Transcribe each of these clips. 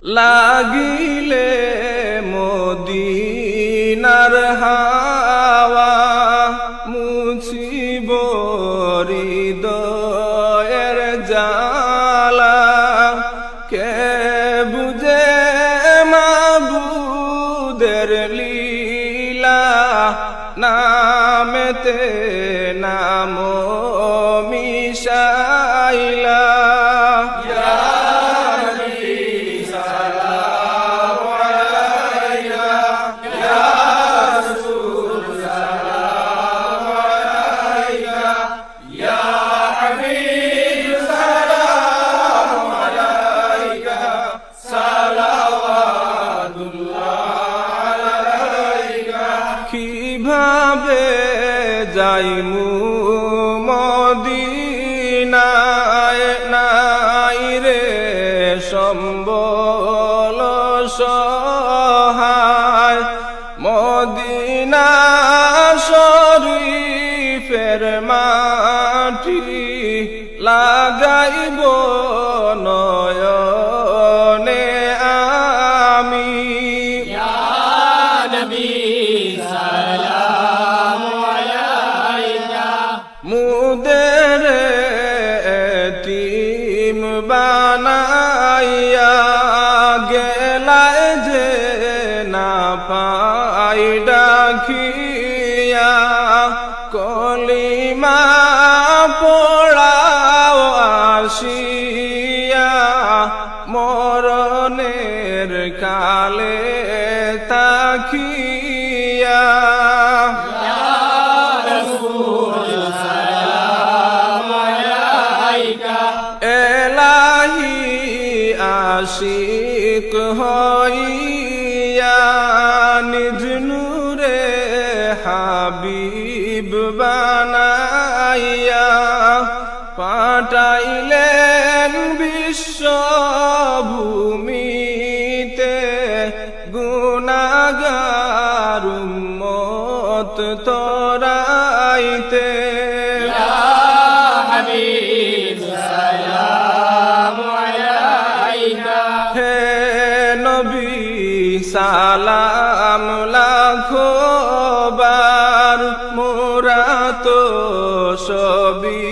লাগিলে মদিনার হাওয়া মুছিব হৃদয়ের জ্বালা কে বুঝে মাবুদের লীলা নামেতে নাম মিশাইলা কিভাবে যাইমু মদিনায় নাই রে সম্বল সহায় মদিনা শরীফের মাটি লাগাইব নয়নে আমি মুদের এতিম বানাইয়া গেলায় যে না পাই ডাকিয়া কলিমা পড়াও আসিয়া মরণের কালে তাকিয়া এলাহি আশিক হইয়া নিজ নূরে হাবিব বানাইয়া পাঠাইলেন বিশ্বভূমিতে গুনাহগার উম্মত তরাইতে সালাম লাখো বার মোরা তো সবই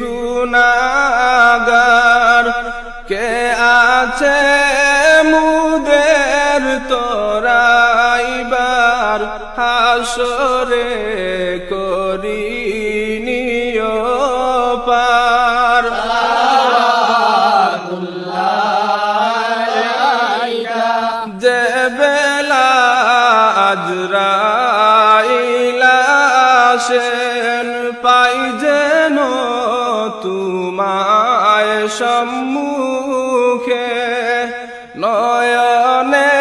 গুনাহগার কে আছে মুদের তোরাইবার হাসরে করিনিও পার আজরাইল আসেন পাই যেন তোমায় সম্মুখে নয়নে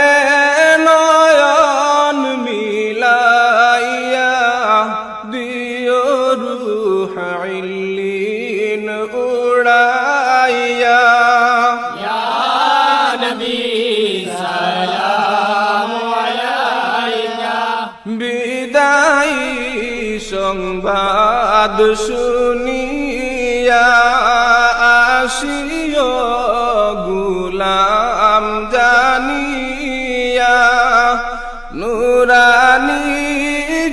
নয়ন মিলাইয়া দিও রূহ ইল্লিন উড়াইয়া বিদায়ী সংবাদ শুনিয়া আসিও গুলাম জানিয়া নুরানি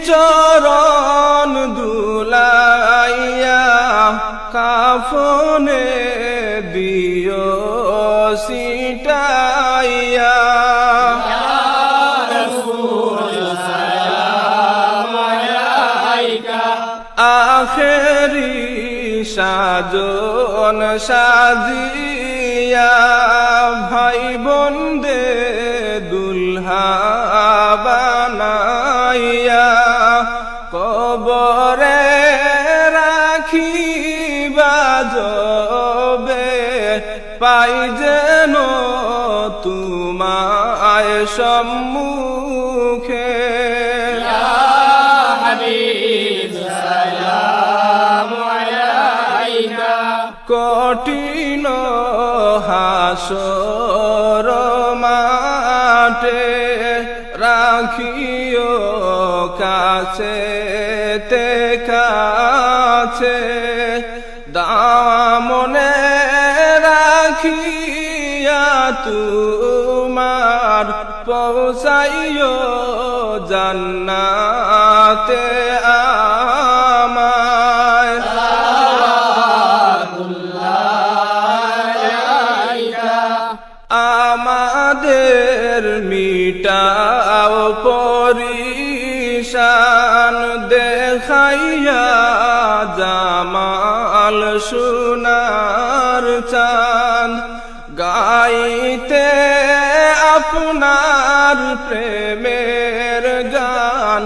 চরণ দুলাইয়া কাফনে দিও সিটাইয়া আখেরি সাজন সাজিয়া ভাই বন্দে দুলহা বানাইয়া কবরে রাখিবা যাবে পাই যেন তোমায় সম্মুখে কঠিন হাসর মাঠে রাখিও কাছে তে কাছে দামনে রাখিয়া তু আমার পৌঁছাইও জান্নাতে আমায় আমাদের মিটাও পরিশান দেখাইয়া জামাল সোনার চাঁদ গাইতে আপনার প্রেমের গান